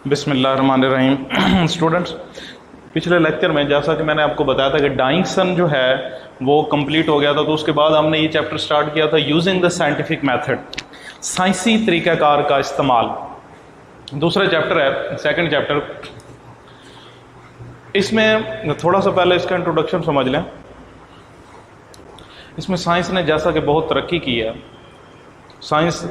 बिस्मिल्लाहिर्रहमानिर्रहीम। स्टूडेंट्स, पिछले लेक्चर में जैसा कि मैंने आपको बताया था कि डाइंग सन जो है वो कंप्लीट हो गया था, तो उसके बाद हमने ये चैप्टर स्टार्ट किया था यूजिंग द साइंटिफिक मेथड, साइंसी तरीक़ाकार का इस्तेमाल। दूसरा चैप्टर है, सेकंड चैप्टर। इसमें थोड़ा सा पहले इसका इंट्रोडक्शन समझ लें। इसमें साइंस ने जैसा कि बहुत तरक्की की है, साइंस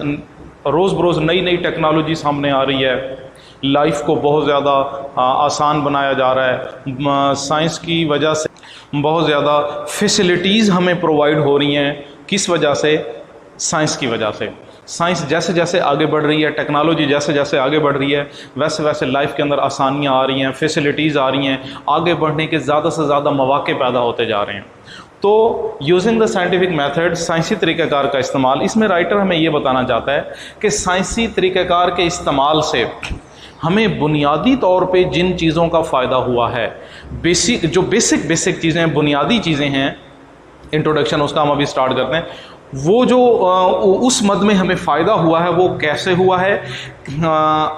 रोज़ बरोज़ नई नई टेक्नोलॉजी सामने आ रही है, लाइफ को बहुत ज़्यादा आसान बनाया जा रहा है। साइंस की वजह से बहुत ज़्यादा फैसिलिटीज़ हमें प्रोवाइड हो रही हैं। किस वजह से? साइंस की वजह से। साइंस जैसे जैसे आगे बढ़ रही है, टेक्नोलॉजी जैसे जैसे आगे बढ़ रही है, वैसे वैसे लाइफ के अंदर आसानियाँ आ रही हैं, फैसिलिटीज़ आ रही हैं, आगे बढ़ने के ज़्यादा से ज़्यादा मौके पैदा होते जा रहे हैं। तो यूजिंग द साइंटिफिक मेथड, साइंसी तरीक़ाकार का इस्तेमाल, इसमें राइटर हमें ये बताना चाहता है कि साइंसी तरीक़ाकार के इस्तेमाल से हमें बुनियादी तौर पे जिन चीज़ों का फ़ायदा हुआ है, बेसिक चीज़ें, बुनियादी चीज़ें हैं, इंट्रोडक्शन उसका हम अभी स्टार्ट करते हैं। वो जो उस मद में हमें फ़ायदा हुआ है वो कैसे हुआ है,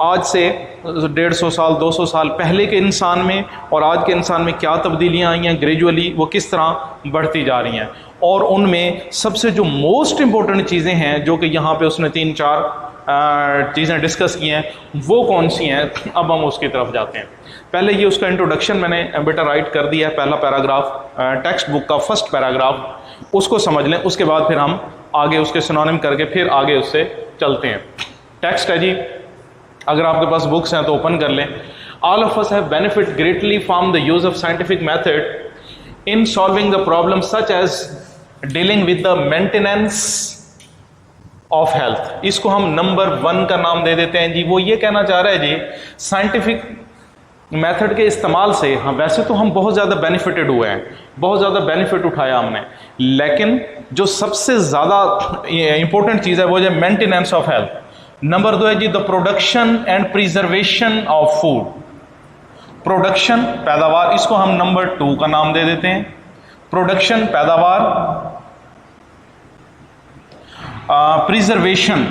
आज से 150 साल 200 साल पहले के इंसान में और आज के इंसान में क्या तब्दीलियाँ आई हैं, ग्रेजुअली वो किस तरह बढ़ती जा रही हैं, और उनमें सबसे जो मोस्ट इम्पोर्टेंट चीज़ें हैं जो कि यहाँ पे उसने 3-4 चीज़ें डिस्कस की हैं, वो कौन सी हैं, अब हम उसकी तरफ जाते हैं। पहले ये उसका इंट्रोडक्शन मैंने बेटा राइट कर दिया है, पहला पैराग्राफ टेक्स्ट बुक का फर्स्ट पैराग्राफ, उसको समझ लें। उसके बाद फिर हम आगे उसके सिनोनिम करके फिर आगे उससे चलते हैं। टेक्स्ट है जी, अगर आपके पास बुक्स हैं तो ओपन कर लें। All of us have benefit greatly from the use of scientific method in solving the problem such as dealing with the maintenance of health. इसको हम नंबर 1 का नाम दे देते हैं जी। वो ये कहना चाह रहा है जी, साइंटिफिक मेथड के इस्तेमाल से वैसे तो हम बहुत ज़्यादा बेनिफिटेड हुए हैं, बहुत ज़्यादा बेनिफिट उठाया हमने, लेकिन जो सबसे ज़्यादा इंपॉर्टेंट चीज़ है वो है मेंटेनेंस ऑफ हेल्थ। नंबर 2 है जी the production and preservation of food. Production, पैदावार, इसको हम नंबर 2 का नाम दे देते हैं। प्रोडक्शन, पैदावार, प्रिजर्वेशन,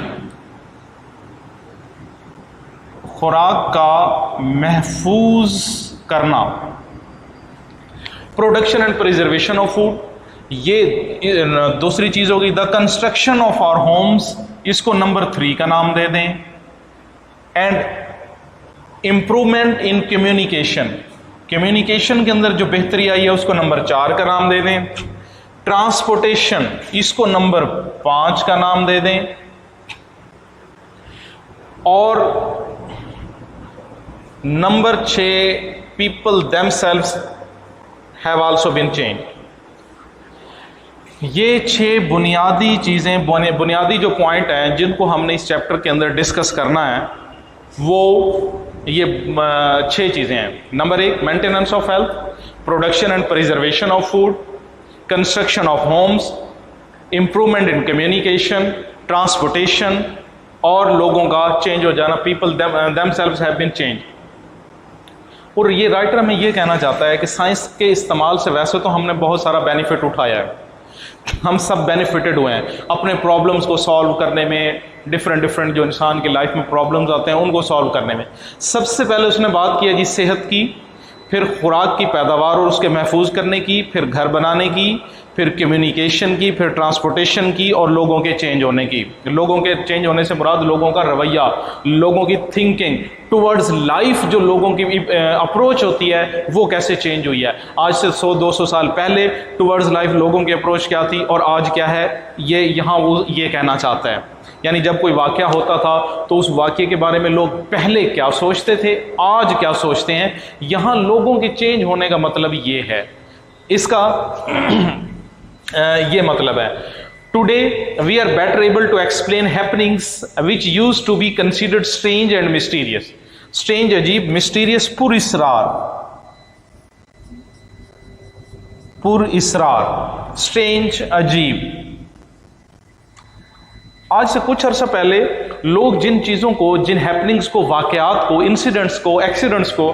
खुराक का महफूज करना। Production and preservation of food, ये दूसरी चीज होगी। The construction of our homes, इसको नंबर 3 का नाम दे दें। And improvement in communication, communication के अंदर जो बेहतरी आई है उसको नंबर 4 का नाम दे दें। ट्रांसपोर्टेशन, इसको नंबर 5 का नाम दे दें। और number 6, people themselves have also been change. ये 6 बुनियादी चीज़ें, बुनियादी जो पॉइंट हैं जिनको हमने इस चैप्टर के अंदर डिस्कस करना है, वो ये 6 चीज़ें हैं। Number 1, maintenance of health, production and preservation of food, construction of homes, improvement in communication, transportation, और लोगों का चेंज हो जाना, people themselves have been change. और ये राइटर हमें ये कहना चाहता है कि साइंस के इस्तेमाल से वैसे तो हमने बहुत सारा बेनिफिट उठाया है, हम सब बेनिफिटेड हुए हैं अपने प्रॉब्लम्स को सॉल्व करने में, डिफरेंट जो इंसान की लाइफ में प्रॉब्लम्स आते हैं उनको सॉल्व करने में। सबसे पहले उसने बात की है जी सेहत की, फिर खुराक की पैदावार और उसके महफूज करने की, फिर घर बनाने की, फिर कम्युनिकेशन की, फिर ट्रांसपोर्टेशन की, और लोगों के चेंज होने की। लोगों के चेंज होने से मुराद लोगों का रवैया, लोगों की थिंकिंग टुवर्ड्स लाइफ, जो लोगों की अप्रोच होती है वो कैसे चेंज हुई है। आज से 100-200 साल पहले टुवर्ड्स लाइफ लोगों की अप्रोच क्या थी और आज क्या है, ये यहाँ वो ये कहना चाहता है। यानी जब कोई वाक़या होता था तो उस वाक़ये के बारे में लोग पहले क्या सोचते थे, आज क्या सोचते हैं। यहाँ लोगों के चेंज होने का मतलब ये है, इसका ये मतलब है। Today we are better able to explain happenings which used to be considered strange and mysterious. Strange, अजीब, मिस्टीरियस, पुरइसरार, स्ट्रेंज, अजीब। आज से कुछ अर्सा पहले लोग जिन चीज़ों को, जिन हैपनिंग्स को, वाकयात को, इंसिडेंट्स को, एक्सीडेंट्स को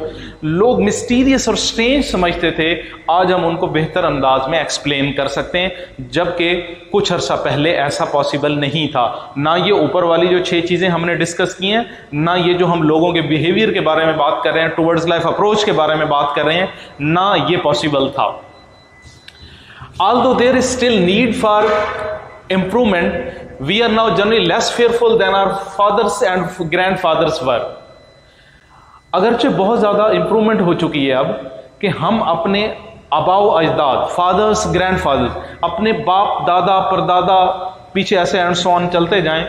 लोग मिस्टीरियस और स्ट्रेंज समझते थे, आज हम उनको बेहतर अंदाज में एक्सप्लेन कर सकते हैं, जबकि कुछ अर्सा पहले ऐसा पॉसिबल नहीं था। ना ये ऊपर वाली जो 6 चीज़ें हमने डिस्कस की हैं, ना ये जो हम लोगों के बिहेवियर के बारे में बात कर रहे हैं, टुवर्ड्स लाइफ अप्रोच के बारे में बात कर रहे हैं, ना ये पॉसिबल था। Although there is still need for improvement, we are now generally less fearful than our fathers and grandfathers were. अगरचे बहुत ज़्यादा इंप्रूवमेंट हो चुकी है अब कि हम अपने आबाओ अजदाद, फादर्स, ग्रैंडफादर्स, अपने बाप, दादा, परदादा, पीछे ऐसे एंड सो ऑन चलते जाएं,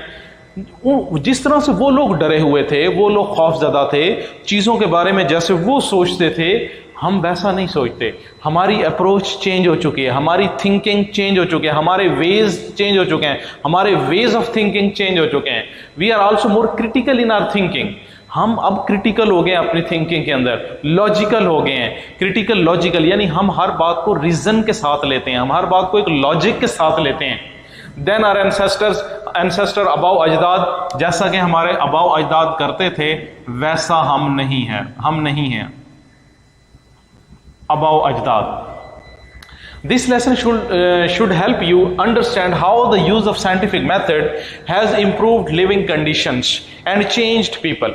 जिस तरह से वो लोग डरे हुए थे, वो लोग खौफजदा थे चीज़ों के बारे में, जैसे वो सोचते थे, हम वैसा नहीं सोचते। हमारी अप्रोच चेंज हो चुकी है, हमारी थिंकिंग चेंज हो चुकी है, हमारे वेज चेंज हो चुके हैं, हमारे वेज ऑफ थिंकिंग चेंज हो चुके हैं। We are also more critical in our thinking. हम अब क्रिटिकल हो गए अपनी थिंकिंग के अंदर, लॉजिकल हो गए हैं। क्रिटिकल, लॉजिकल यानी हम हर बात को रीजन के साथ लेते हैं, हम हर बात को एक लॉजिक के साथ लेते हैं। देन आवर एंसेस्टर अबाउ अजदाद, जैसा कि हमारे अबाउ अजदाद करते थे वैसा हम नहीं हैं about अजदाद। This lesson should help you understand how the use of scientific method has improved living conditions and changed people.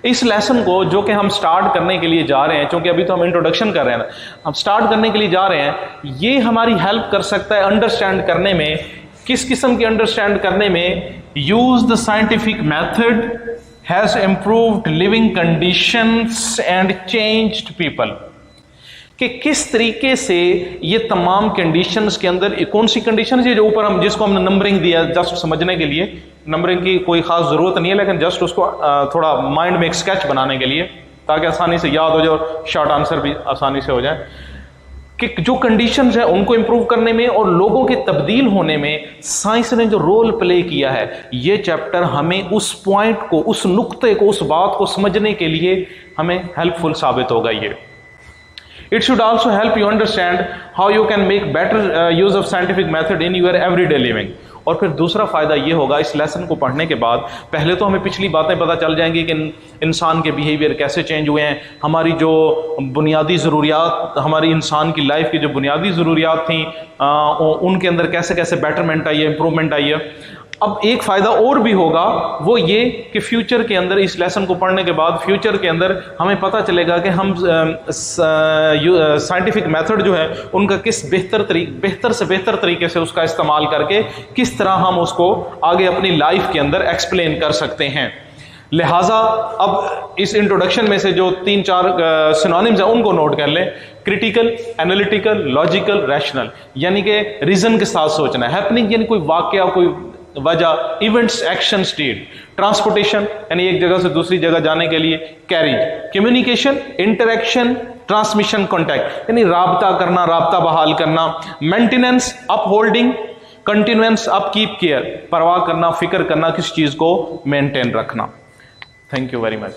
इस लेसन को जो कि हम स्टार्ट करने के लिए जा रहे हैं, क्योंकि अभी तो हम इंट्रोडक्शन कर रहे हैं ना, हम स्टार्ट करने के लिए जा रहे हैं, ये हमारी हेल्प कर सकता है अंडरस्टैंड करने में। किस किस्म की अंडरस्टैंड करने में? Use the scientific method has improved living conditions and changed people, कि किस तरीके से ये तमाम कंडीशंस के अंदर, कौन सी कंडीशंस है जो ऊपर हम, जिसको हमने नंबरिंग दिया जस्ट समझने के लिए, नंबरिंग की कोई खास जरूरत नहीं है, लेकिन जस्ट उसको थोड़ा माइंड में एक स्केच बनाने के लिए, ताकि आसानी से याद हो जाए और शॉर्ट आंसर भी आसानी से हो जाए, कि जो कंडीशंस है उनको इंप्रूव करने में और लोगों के तब्दील होने में साइंस ने जो रोल प्ले किया है, ये चैप्टर हमें उस पॉइंट को, उस नुक्ते को, उस बात को समझने के लिए हमें हेल्पफुल साबित होगा। ये It should also help you understand how you can make better use of scientific method in your everyday living. और फिर दूसरा फ़ायदा ये होगा इस लेसन को पढ़ने के बाद, पहले तो हमें पिछली बातें पता चल जाएंगी कि इंसान के बिहेवियर कैसे चेंज हुए हैं, हमारी जो बुनियादी ज़रूरियात, हमारी इंसान की लाइफ की जो बुनियादी ज़रूरियात थी उनके अंदर कैसे कैसे बेटरमेंट आई है, इम्प्रूवमेंट आई है। अब एक फ़ायदा और भी होगा, वो ये कि फ्यूचर के अंदर इस लेसन को पढ़ने के बाद फ्यूचर के अंदर हमें पता चलेगा कि हम साइंटिफिक मेथड जो है उनका किस बेहतर से बेहतर तरीके से उसका इस्तेमाल करके किस तरह हम उसको आगे अपनी लाइफ के अंदर एक्सप्लेन कर सकते हैं। लिहाजा अब इस इंट्रोडक्शन में से जो 3-4 सिनोनिम्स हैं उनको नोट कर लें। क्रिटिकल, एनालिटिकल, लॉजिकल, रैशनल, यानी कि रीजन के साथ सोचना। हैपनिंग यानी कोई वाकया, कोई वजह, इवेंट्स, एक्शन, स्टेट। ट्रांसपोर्टेशन यानी एक जगह से दूसरी जगह जाने के लिए carriage. Communication, interaction, transmission, contact यानी राब्ता करना, राब्ता बहाल करना। Maintenance, upholding, continuance, upkeep, care, परवाह करना, फिक्र करना, किस चीज को मेंटेन रखना। Thank you very much.